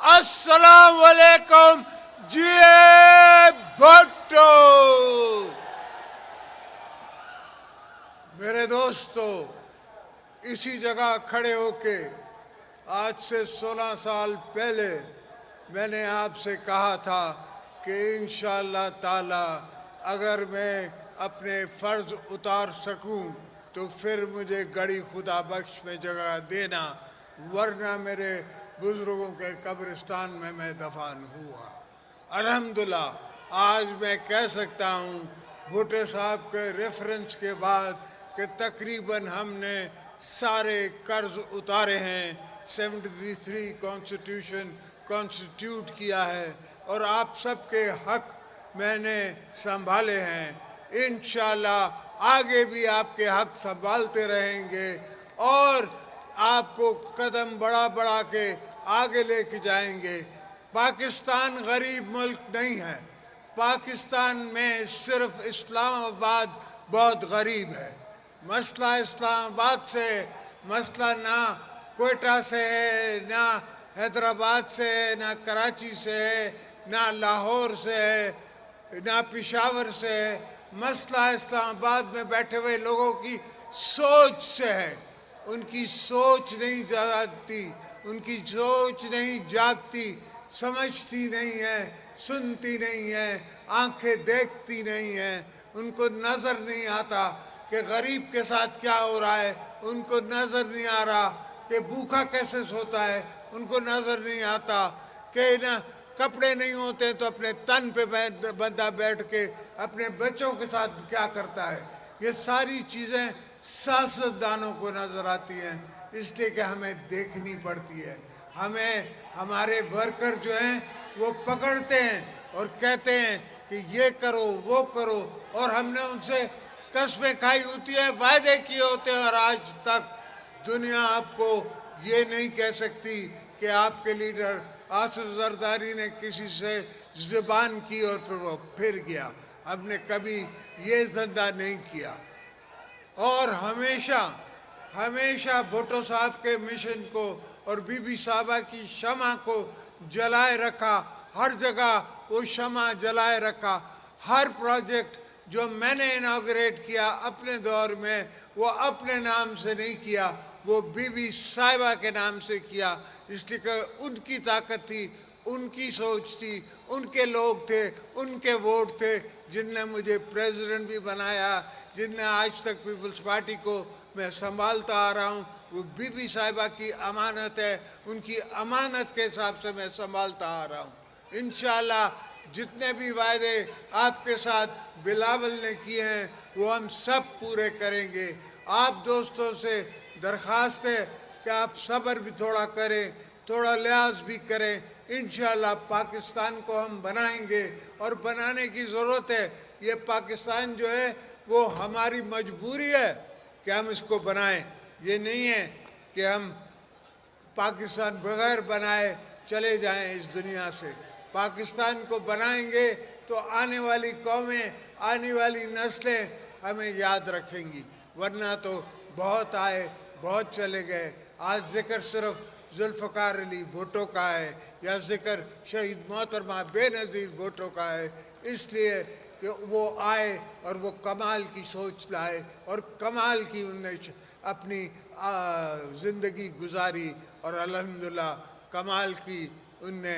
السلام علیکم جی بھٹو۔ میرے دوستو، اسی جگہ کھڑے ہو کے آج سے 16 سال پہلے میں نے آپ سے کہا تھا کہ انشاءاللہ تعالی اگر میں اپنے فرض اتار سکوں تو پھر مجھے گڑھی خدا بخش میں جگہ دینا، ورنہ میرے بزرگوں کے قبرستان میں دفن ہوا۔ الحمدللہ آج میں کہہ سکتا ہوں بھٹو صاحب کے ریفرنس کے بعد کہ تقریباً ہم نے سارے قرض اتارے ہیں، 73 کانسٹیٹیوٹ کیا ہے اور آپ سب کے حق میں نے سنبھالے ہیں۔ انشاءاللہ آگے بھی آپ کے حق سنبھالتے رہیں گے اور آپ کو قدم بڑھا کے آگے لے کے جائیں گے۔ پاکستان غریب ملک نہیں ہے، پاکستان میں صرف اسلام آباد بہت غریب ہے۔ مسئلہ اسلام آباد سے، مسئلہ نہ کوئٹہ سے ہے، نہ حیدرآباد سے ہے، نہ کراچی سے ہے، نہ لاہور سے ہے، نہ پشاور سے ہے۔ مسئلہ اسلام آباد میں بیٹھے ہوئے لوگوں کی سوچ سے ہے۔ ان کی سوچ نہیں جاگتی، ان کی سوچ نہیں جاگتی، سمجھتی نہیں ہے، سنتی نہیں ہے، آنکھیں دیکھتی نہیں ہیں، ان کو نظر نہیں آتا کہ غریب کے ساتھ کیا ہو رہا ہے، ان کو نظر نہیں آ رہا کہ بھوکا کیسے سوتا ہے، ان کو نظر نہیں آتا کہ کپڑے نہیں ہوتے تو اپنے تن پہ بندہ بیٹھ کے اپنے بچوں کے ساتھ کیا کرتا ہے۔ یہ ساری چیزیں سیاستدانوں کو نظر آتی ہیں، اس لیے کہ ہمیں دیکھنی پڑتی ہے۔ ہمیں ہمارے ورکر جو ہیں وہ پکڑتے ہیں اور کہتے ہیں کہ یہ کرو وہ کرو، اور ہم نے ان سے قسمیں کھائی ہوتی ہیں، وعدے کیے ہوتے ہیں، اور آج تک دنیا آپ کو یہ نہیں کہہ سکتی کہ آپ کے لیڈر آصف زرداری نے کسی سے زبان کی اور پھر وہ پھر گیا۔ ہم نے کبھی یہ دھندا نہیں کیا، اور ہمیشہ بھٹو صاحب کے مشن کو اور بی بی صاحبہ کی شمع کو جلائے رکھا، ہر جگہ وہ شمع جلائے رکھا۔ ہر پروجیکٹ جو میں نے اناگریٹ کیا اپنے دور میں، وہ اپنے نام سے نہیں کیا، وہ بی بی صاحبہ کے نام سے کیا، اس لیے کہ ان کی طاقت تھی، ان کی سوچ تھی، ان کے لوگ تھے، ان کے ووٹ تھے جن نے مجھے پریزیڈنٹ بھی بنایا، جن نے آج تک پیپلز پارٹی کو میں سنبھالتا آ رہا ہوں۔ وہ بی بی صاحبہ کی امانت ہے، ان کی امانت کے حساب سے میں سنبھالتا آ رہا ہوں۔ انشاءاللہ جتنے بھی وعدے آپ کے ساتھ بلاول نے کیے ہیں وہ ہم سب پورے کریں گے۔ آپ دوستوں سے درخواست ہے کہ آپ صبر بھی تھوڑا کریں، تھوڑا لحاظ بھی کریں۔ انشاءاللہ پاکستان کو ہم بنائیں گے، اور بنانے کی ضرورت ہے۔ یہ پاکستان جو ہے وہ ہماری مجبوری ہے کہ ہم اس کو بنائیں۔ یہ نہیں ہے کہ ہم پاکستان بغیر بنائے چلے جائیں اس دنیا سے۔ پاکستان کو بنائیں گے تو آنے والی قومیں، آنے والی نسلیں ہمیں یاد رکھیں گی، ورنہ تو بہت آئے بہت چلے گئے۔ آج ذکر صرف ذوالفقار علی بھٹو کا ہے، یا ذکر شہید محترمہ بے نظیر بھٹو کا ہے، اس لیے کہ وہ آئے اور وہ کمال کی سوچ لائے اور کمال کی انہوں نے اپنی زندگی گزاری، اور الحمدللہ کمال کی ان نے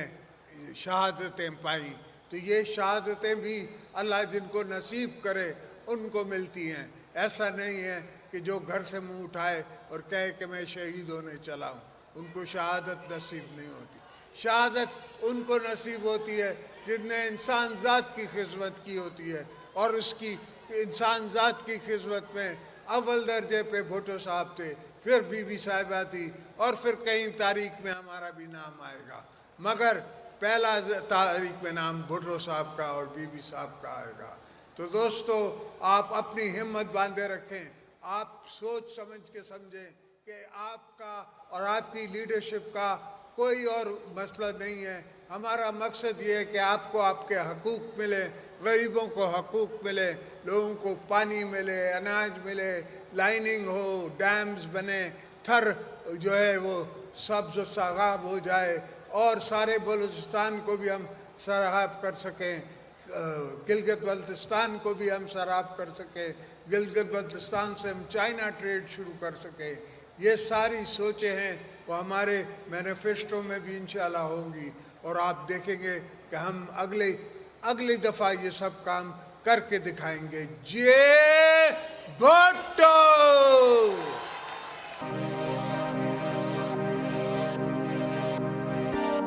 شہادتیں پائیں۔ تو یہ شہادتیں بھی اللہ جن کو نصیب کرے ان کو ملتی ہیں۔ ایسا نہیں ہے کہ جو گھر سے منہ اٹھائے اور کہے کہ میں شہید ہونے چلا ہوں، ان کو شہادت نصیب نہیں ہوتی۔ شہادت ان کو نصیب ہوتی ہے جن نے انسان ذات کی خدمت کی ہوتی ہے، اور اس کی انسان ذات کی خدمت میں اول درجے پہ بھٹو صاحب تھے، پھر بی بی صاحبہ تھی، اور پھر کہیں تاریخ میں ہمارا بھی نام آئے گا، مگر پہلا تاریخ میں نام بھٹو صاحب کا اور بی بی صاحب کا آئے گا۔ تو دوستو، آپ اپنی ہمت باندھے رکھیں، آپ سوچ سمجھ کے سمجھیں کہ آپ کا اور آپ کی لیڈرشپ کا کوئی اور مسئلہ نہیں ہے۔ ہمارا مقصد یہ ہے کہ آپ کو آپ کے حقوق ملے، غریبوں کو حقوق ملے، لوگوں کو پانی ملے، اناج ملے، لائننگ ہو، ڈیمز بنے، تھر جو ہے وہ سبز و ساغاب ہو جائے، اور سارے بلوچستان کو بھی ہم سراب کر سکیں، گلگت بلتستان کو بھی ہم سراب کر سکیں، گلگت بلتستان سے ہم چائنا ٹریڈ شروع کر سکیں. یہ ساری سوچیں ہیں وہ ہمارے مینیفیسٹو میں بھی انشاءاللہ ہوں گی، اور آپ دیکھیں گے کہ ہم اگلی دفعہ یہ سب کام کر کے دکھائیں گے. جے